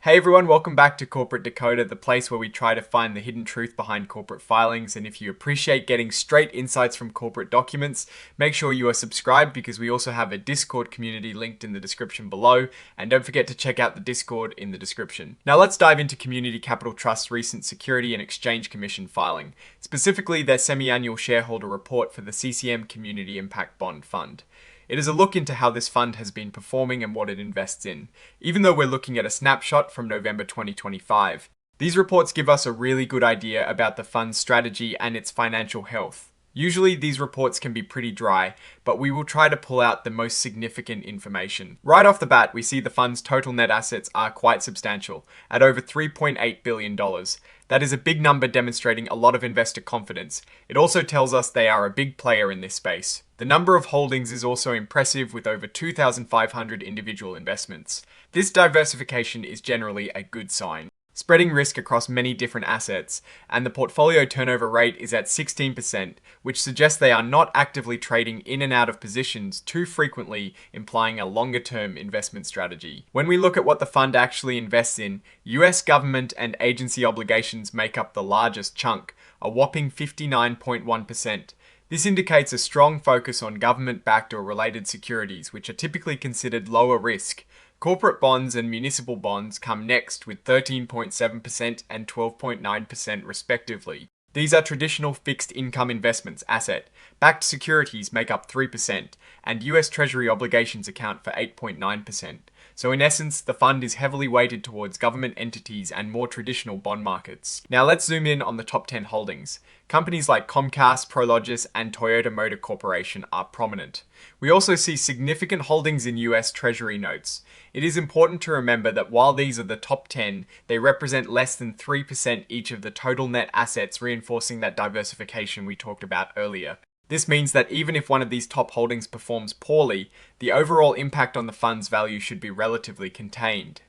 Hey everyone, welcome back to Corporate Decoder, the place where we try to find the hidden truth behind corporate filings. And if you appreciate getting straight insights from corporate documents, make sure you are subscribed because we also have a Discord community linked in the description below. And don't forget to check out the Discord in the description. Now let's dive into Community Capital Trust's recent Security and Exchange Commission filing, specifically their semi-annual shareholder report for the CCM Community Impact Bond Fund. It is a look into how this fund has been performing and what it invests in, even though we're looking at a snapshot from November 2025. These reports give us a really good idea about the fund's strategy and its financial health. Usually these reports can be pretty dry, but we will try to pull out the most significant information. Right off the bat, we see the fund's total net assets are quite substantial, at over $3.8 billion. That is a big number demonstrating a lot of investor confidence. It also tells us they are a big player in this space. The number of holdings is also impressive with over 2,500 individual investments. This diversification is generally a good sign, spreading risk across many different assets, and the portfolio turnover rate is at 16%, which suggests they are not actively trading in and out of positions too frequently, implying a longer-term investment strategy. When we look at what the fund actually invests in, US government and agency obligations make up the largest chunk, a whopping 59.1%. This indicates a strong focus on government-backed or related securities, which are typically considered lower risk. Corporate bonds and municipal bonds come next with 13.7% and 12.9% respectively. These are traditional fixed income investments asset. Backed securities make up 3%, and US Treasury obligations account for 8.9%. So in essence, the fund is heavily weighted towards government entities and more traditional bond markets. Now let's zoom in on the top 10 holdings. Companies like Comcast, Prologis, and Toyota Motor Corporation are prominent. We also see significant holdings in US Treasury notes. It is important to remember that while these are the top 10, they represent less than 3% each of the total net assets, reinforcing that diversification we talked about earlier. This means that even if one of these top holdings performs poorly, the overall impact on the fund's value should be relatively contained.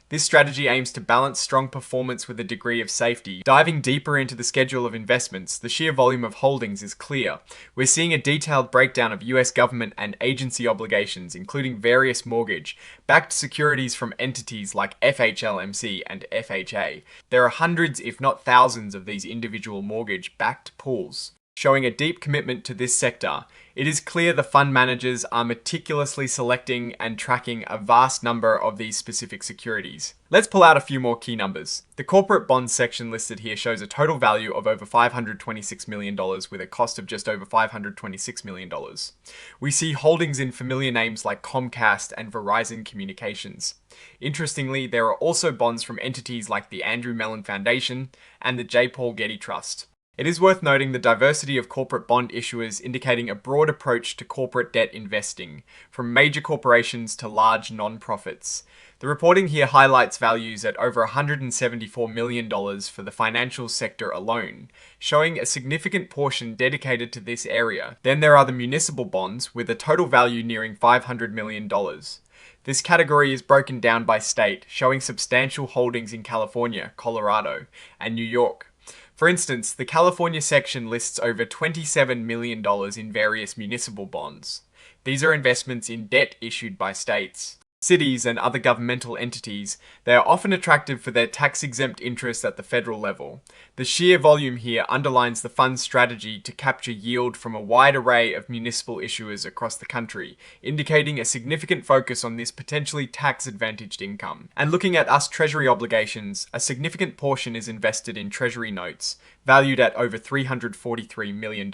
This strategy aims to balance strong performance with a degree of safety. Diving deeper into the schedule of investments, the sheer volume of holdings is clear. We're seeing a detailed breakdown of US government and agency obligations, including various mortgage-backed securities from entities like FHLMC and FHA. There are hundreds, if not thousands, of these individual mortgage-backed pools, showing a deep commitment to this sector. It is clear the fund managers are meticulously selecting and tracking a vast number of these specific securities. Let's pull out a few more key numbers. The corporate bonds section listed here shows a total value of over $526 million with a cost of just over $526 million. We see holdings in familiar names like Comcast and Verizon Communications. Interestingly, there are also bonds from entities like the Andrew Mellon Foundation and the J. Paul Getty Trust. It is worth noting the diversity of corporate bond issuers, indicating a broad approach to corporate debt investing, from major corporations to large non-profits. The reporting here highlights values at over $174 million for the financial sector alone, showing a significant portion dedicated to this area. Then there are the municipal bonds, with a total value nearing $500 million. This category is broken down by state, showing substantial holdings in California, Colorado, and New York. For instance, the California section lists over $27 million in various municipal bonds. These are investments in debt issued by states, cities, and other governmental entities. They are often attractive for their tax-exempt interest at the federal level. The sheer volume here underlines the fund's strategy to capture yield from a wide array of municipal issuers across the country, indicating a significant focus on this potentially tax-advantaged income. And looking at US Treasury obligations, a significant portion is invested in Treasury notes, valued at over $343 million.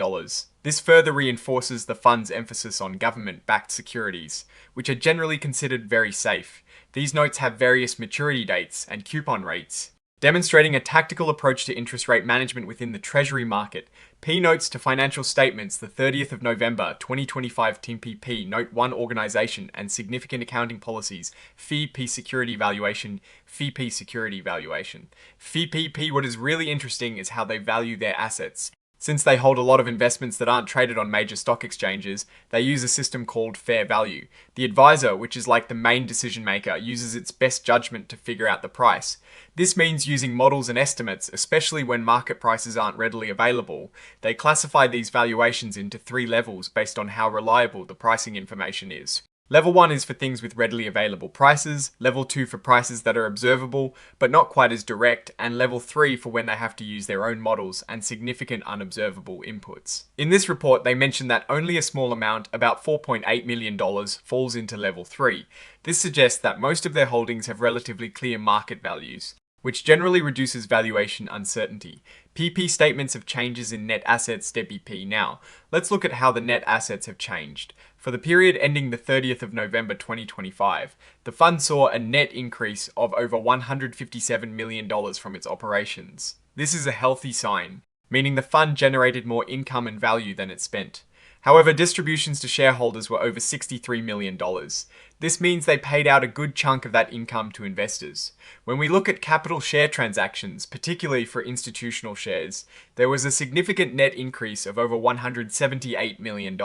This further reinforces the fund's emphasis on government-backed securities, which are generally considered very safe. These notes have various maturity dates and coupon rates, demonstrating a tactical approach to interest rate management within the Treasury market. P notes to financial statements, the 30th of November 2025 TPP, Note 1 Organization and Significant Accounting Policies, FEP Security Valuation, FEP Security Valuation. FEP, what is really interesting is how they value their assets. Since they hold a lot of investments that aren't traded on major stock exchanges, they use a system called fair value. The advisor, which is like the main decision maker, uses its best judgment to figure out the price. This means using models and estimates, especially when market prices aren't readily available. They classify these valuations into 3 levels based on how reliable the pricing information is. Level 1 is for things with readily available prices, Level 2 for prices that are observable, but not quite as direct, and Level 3 for when they have to use their own models and significant unobservable inputs. In this report, they mentioned that only a small amount, about $4.8 million, falls into Level 3. This suggests that most of their holdings have relatively clear market values, which generally reduces valuation uncertainty. PP statements of changes in net assets DBP now. Let's look at how the net assets have changed. For the period ending the 30th of November 2025, the fund saw a net increase of over $157 million from its operations. This is a healthy sign, meaning the fund generated more income and value than it spent. However, distributions to shareholders were over $63 million. This means they paid out a good chunk of that income to investors. When we look at capital share transactions, particularly for institutional shares, there was a significant net increase of over $178 million.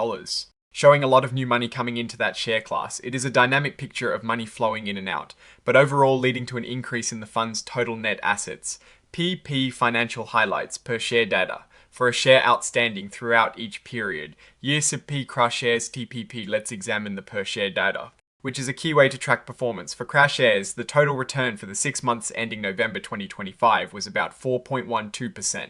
Showing a lot of new money coming into that share class, it is a dynamic picture of money flowing in and out, but overall leading to an increase in the fund's total net assets. PP financial highlights per share data for a share outstanding throughout each period. Years of P Crash shares TPP. Let's examine the per share data, which is a key way to track performance. For Crash shares, the total return for the 6 months ending November 2025 was about 4.12%.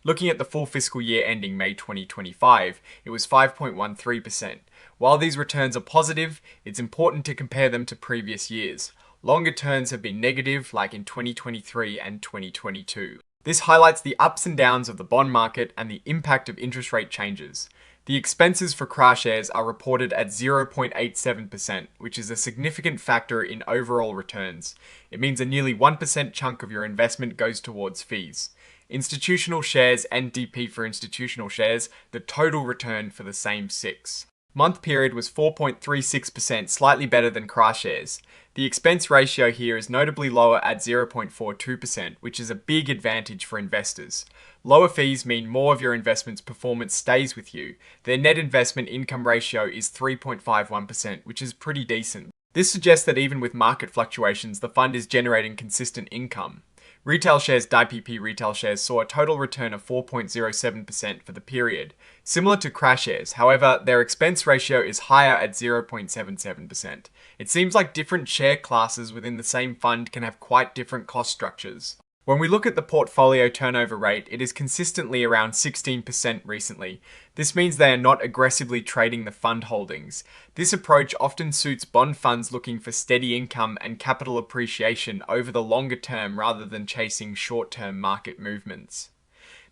Looking at the full fiscal year ending May 2025, it was 5.13%. While these returns are positive, it's important to compare them to previous years. Longer terms have been negative, like in 2023 and 2022. This highlights the ups and downs of the bond market and the impact of interest rate changes. The expenses for CRA shares are reported at 0.87%, which is a significant factor in overall returns. It means a nearly 1% chunk of your investment goes towards fees. Institutional shares and DP for institutional shares, the total return for the same 6 month period was 4.36%, slightly better than CRA shares. The expense ratio here is notably lower at 0.42%, which is a big advantage for investors. Lower fees mean more of your investment's performance stays with you. Their net investment income ratio is 3.51%, which is pretty decent. This suggests that even with market fluctuations, the fund is generating consistent income. Retail shares DIPP retail shares saw a total return of 4.07% for the period. Similar to CRA shares, however, their expense ratio is higher at 0.77%. It seems like different share classes within the same fund can have quite different cost structures. When we look at the portfolio turnover rate, it is consistently around 16% recently. This means they are not aggressively trading the fund holdings. This approach often suits bond funds looking for steady income and capital appreciation over the longer term rather than chasing short-term market movements.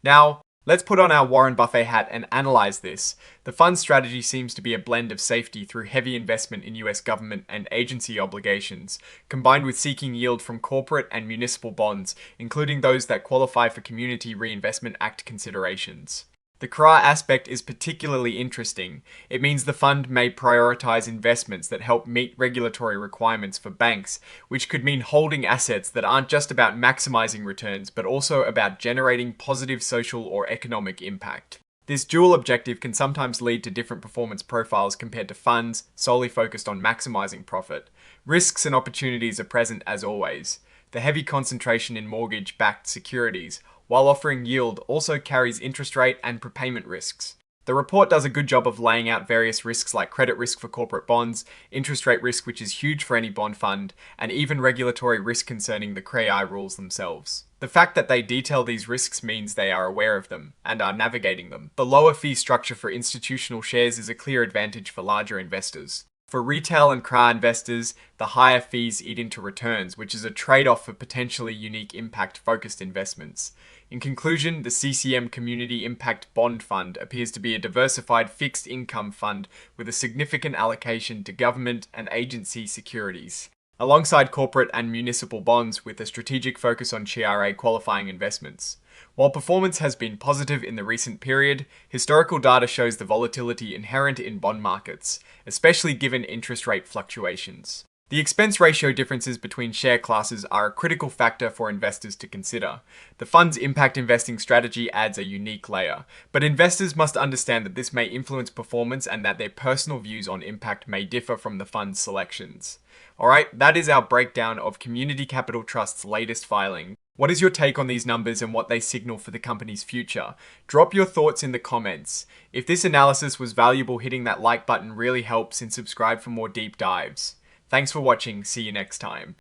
Now, let's put on our Warren Buffett hat and analyze this. The fund strategy seems to be a blend of safety through heavy investment in US government and agency obligations, combined with seeking yield from corporate and municipal bonds, including those that qualify for Community Reinvestment Act considerations. The CRA aspect is particularly interesting. It means the fund may prioritize investments that help meet regulatory requirements for banks, which could mean holding assets that aren't just about maximizing returns, but also about generating positive social or economic impact. This dual objective can sometimes lead to different performance profiles compared to funds solely focused on maximizing profit. Risks and opportunities are present as always. The heavy concentration in mortgage-backed securities, while offering yield, also carries interest rate and prepayment risks. The report does a good job of laying out various risks like credit risk for corporate bonds, interest rate risk, which is huge for any bond fund, and even regulatory risk concerning the CRA rules themselves. The fact that they detail these risks means they are aware of them and are navigating them. The lower fee structure for institutional shares is a clear advantage for larger investors. For retail and CRA investors, the higher fees eat into returns, which is a trade-off for potentially unique impact-focused investments. In conclusion, the CCM Community Impact Bond Fund appears to be a diversified fixed income fund with a significant allocation to government and agency securities, alongside corporate and municipal bonds with a strategic focus on CRA qualifying investments. While performance has been positive in the recent period, historical data shows the volatility inherent in bond markets, especially given interest rate fluctuations. The expense ratio differences between share classes are a critical factor for investors to consider. The fund's impact investing strategy adds a unique layer, but investors must understand that this may influence performance and that their personal views on impact may differ from the fund's selections. Alright, that is our breakdown of Community Capital Trust's latest filing. What is your take on these numbers and what they signal for the company's future? Drop your thoughts in the comments. If this analysis was valuable, hitting that like button really helps, and subscribe for more deep dives. Thanks for watching. See you next time.